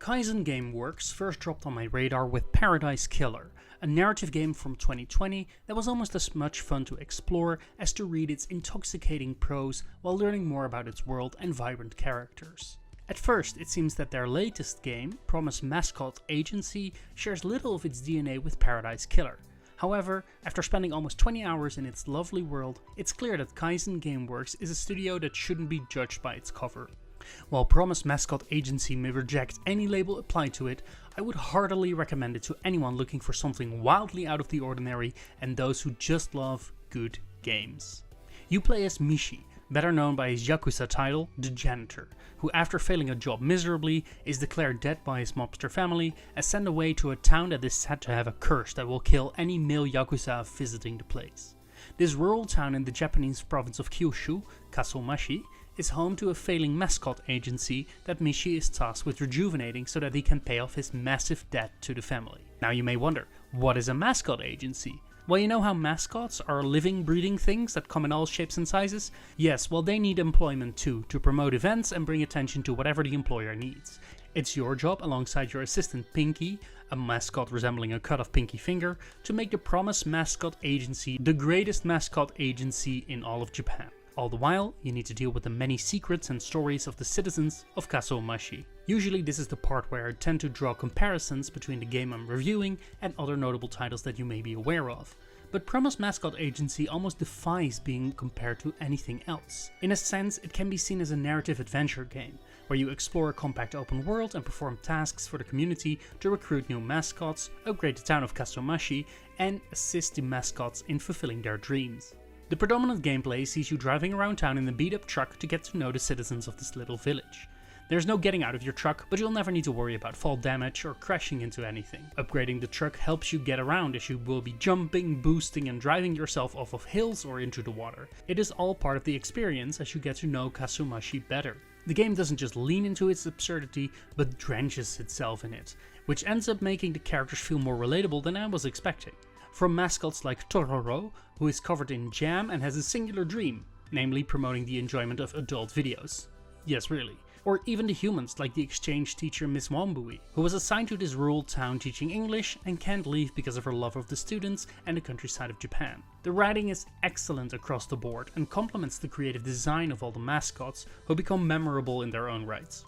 Kaizen Gameworks first dropped on my radar with Paradise Killer, a narrative game from 2020 that was almost as much fun to explore as to read its intoxicating prose while learning more about its world and vibrant characters. At first, it seems that their latest game, Promise Mascot Agency, shares little of its DNA with Paradise Killer. However, after spending almost 20 hours in its lovely world, it's clear that Kaizen Gameworks is a studio that shouldn't be judged by its cover. While Promise Mascot Agency may reject any label applied to it, I would heartily recommend it to anyone looking for something wildly out of the ordinary and those who just love good games. You play as Mishi, better known by his Yakuza title, the Janitor, who after failing a job miserably is declared dead by his mobster family and sent away to a town that is said to have a curse that will kill any male Yakuza visiting the place. This rural town in the Japanese province of Kyushu, Kaso-Machi, is home to a failing mascot agency that Mishi is tasked with rejuvenating so that he can pay off his massive debt to the family. Now you may wonder, what is a mascot agency? Well, you know how mascots are living, breathing things that come in all shapes and sizes? Yes, well they need employment too, to promote events and bring attention to whatever the employer needs. It's your job, alongside your assistant Pinky, a mascot resembling a cut off pinky finger, to make the Promise Mascot Agency the greatest mascot agency in all of Japan. All the while, you need to deal with the many secrets and stories of the citizens of Kaso-Machi. Usually this is the part where I tend to draw comparisons between the game I'm reviewing and other notable titles that you may be aware of. But Promise Mascot Agency almost defies being compared to anything else. In a sense, it can be seen as a narrative adventure game, where you explore a compact open world and perform tasks for the community to recruit new mascots, upgrade the town of Kaso-Machi, and assist the mascots in fulfilling their dreams. The predominant gameplay sees you driving around town in a beat-up truck to get to know the citizens of this little village. There's no getting out of your truck, but you'll never need to worry about fall damage or crashing into anything. Upgrading the truck helps you get around, as you will be jumping, boosting and driving yourself off of hills or into the water. It is all part of the experience as you get to know Kaso-Machi better. The game doesn't just lean into its absurdity, but drenches itself in it, which ends up making the characters feel more relatable than I was expecting. From mascots like Tororo, who is covered in jam and has a singular dream, namely promoting the enjoyment of adult videos. Yes, really. Or even the humans like the exchange teacher Miss Wambui, who was assigned to this rural town teaching English and can't leave because of her love of the students and the countryside of Japan. The writing is excellent across the board and complements the creative design of all the mascots, who become memorable in their own rights.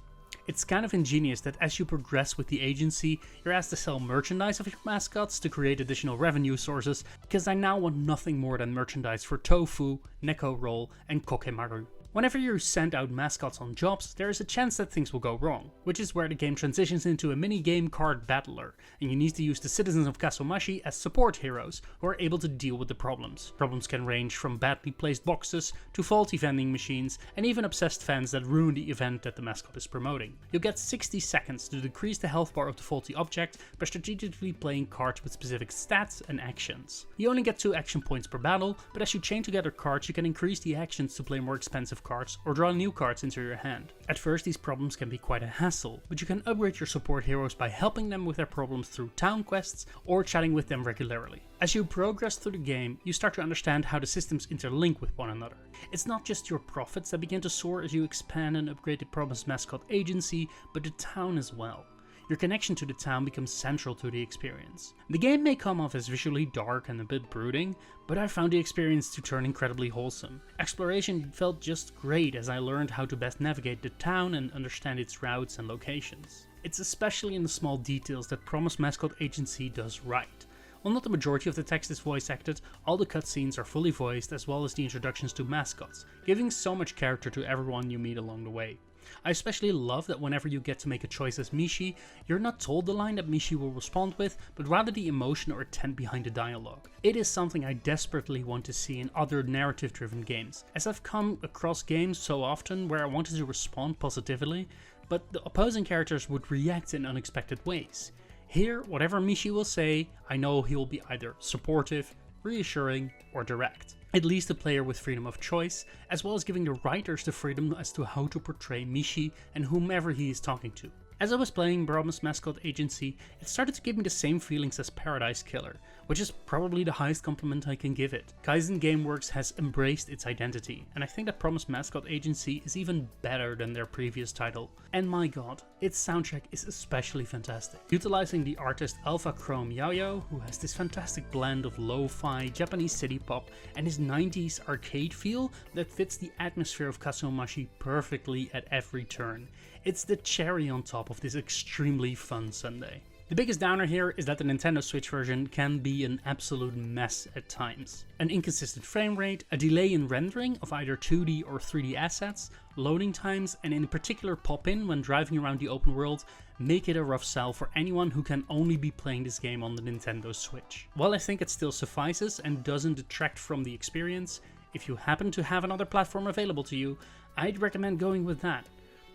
It's kind of ingenious that as you progress with the agency, you're asked to sell merchandise of your mascots to create additional revenue sources, because I now want nothing more than merchandise for Tofu, Neko Roll and Kokemaru. Whenever you send out mascots on jobs, there is a chance that things will go wrong, which is where the game transitions into a mini-game card battler, and you need to use the citizens of Kaso-Machi as support heroes who are able to deal with the problems. Problems can range from badly placed boxes to faulty vending machines, and even obsessed fans that ruin the event that the mascot is promoting. You'll get 60 seconds to decrease the health bar of the faulty object by strategically playing cards with specific stats and actions. You only get 2 action points per battle, but as you chain together cards you can increase the actions to play more expensive cards or draw new cards into your hand. At first these problems can be quite a hassle, but you can upgrade your support heroes by helping them with their problems through town quests or chatting with them regularly. As you progress through the game, you start to understand how the systems interlink with one another. It's not just your profits that begin to soar as you expand and upgrade the Promise Mascot Agency, but the town as well. Your connection to the town becomes central to the experience. The game may come off as visually dark and a bit brooding, but I found the experience to turn incredibly wholesome. Exploration felt just great as I learned how to best navigate the town and understand its routes and locations. It's especially in the small details that Promise Mascot Agency does right. While not the majority of the text is voice acted, all the cutscenes are fully voiced, as well as the introductions to mascots, giving so much character to everyone you meet along the way. I especially love that whenever you get to make a choice as Mishi, you're not told the line that Mishi will respond with, but rather the emotion or intent behind the dialogue. It is something I desperately want to see in other narrative-driven games, as I've come across games so often where I wanted to respond positively, but the opposing characters would react in unexpected ways. Here, whatever Mishi will say, I know he will be either supportive, reassuring, or direct. It leaves the player with freedom of choice, as well as giving the writers the freedom as to how to portray Mishi and whomever he is talking to. As I was playing Promise Mascot Agency, it started to give me the same feelings as Paradise Killer, which is probably the highest compliment I can give it. Kaizen Gameworks has embraced its identity, and I think that Promise Mascot Agency is even better than their previous title. And my god, its soundtrack is especially fantastic. Utilizing the artist Alpha Chrome Yaoyo, who has this fantastic blend of lo-fi, Japanese city pop, and his 90s arcade feel that fits the atmosphere of Kaso-Machi perfectly at every turn. It's the cherry on top of this extremely fun Sunday. The biggest downer here is that the Nintendo Switch version can be an absolute mess at times. An inconsistent frame rate, a delay in rendering of either 2D or 3D assets, loading times, and in particular pop-in when driving around the open world make it a rough sell for anyone who can only be playing this game on the Nintendo Switch. While I think it still suffices and doesn't detract from the experience, if you happen to have another platform available to you, I'd recommend going with that.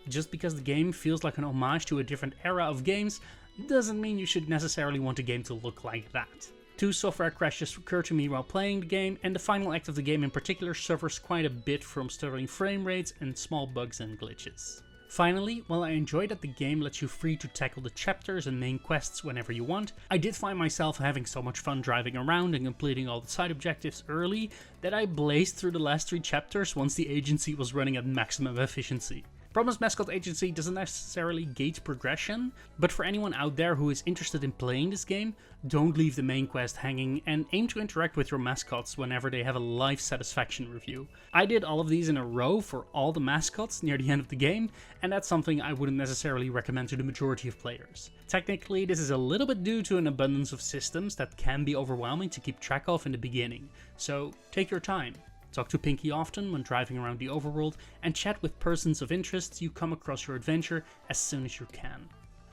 Just because the game feels like an homage to a different era of games doesn't mean you should necessarily want a game to look like that. 2 software crashes occur to me while playing the game, and the final act of the game in particular suffers quite a bit from stuttering frame rates and small bugs and glitches. Finally, while I enjoy that the game lets you free to tackle the chapters and main quests whenever you want, I did find myself having so much fun driving around and completing all the side objectives early that I blazed through the last 3 chapters once the agency was running at maximum efficiency. Promise Mascot Agency doesn't necessarily gate progression, but for anyone out there who is interested in playing this game, don't leave the main quest hanging and aim to interact with your mascots whenever they have a life satisfaction review. I did all of these in a row for all the mascots near the end of the game, and that's something I wouldn't necessarily recommend to the majority of players. Technically, this is a little bit due to an abundance of systems that can be overwhelming to keep track of in the beginning, so take your time. Talk to Pinky often when driving around the overworld, and chat with persons of interest you come across your adventure as soon as you can.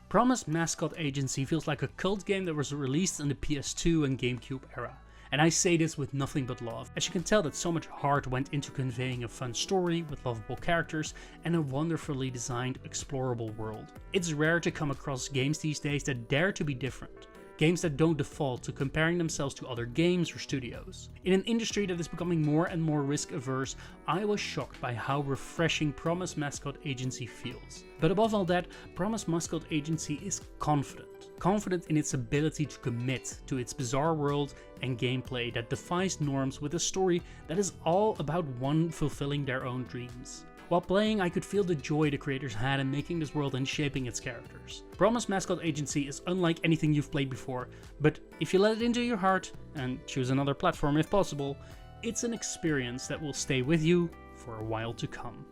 Promise Mascot Agency feels like a cult game that was released in the PS2 and GameCube era, and I say this with nothing but love, as you can tell that so much heart went into conveying a fun story with lovable characters and a wonderfully designed, explorable world. It's rare to come across games these days that dare to be different. Games that don't default to comparing themselves to other games or studios. In an industry that is becoming more and more risk averse, I was shocked by how refreshing Promise Mascot Agency feels. But above all that, Promise Mascot Agency is confident. Confident in its ability to commit to its bizarre world and gameplay that defies norms with a story that is all about one fulfilling their own dreams. While playing, I could feel the joy the creators had in making this world and shaping its characters. Promise Mascot Agency is unlike anything you've played before, but if you let it into your heart, and choose another platform if possible, it's an experience that will stay with you for a while to come.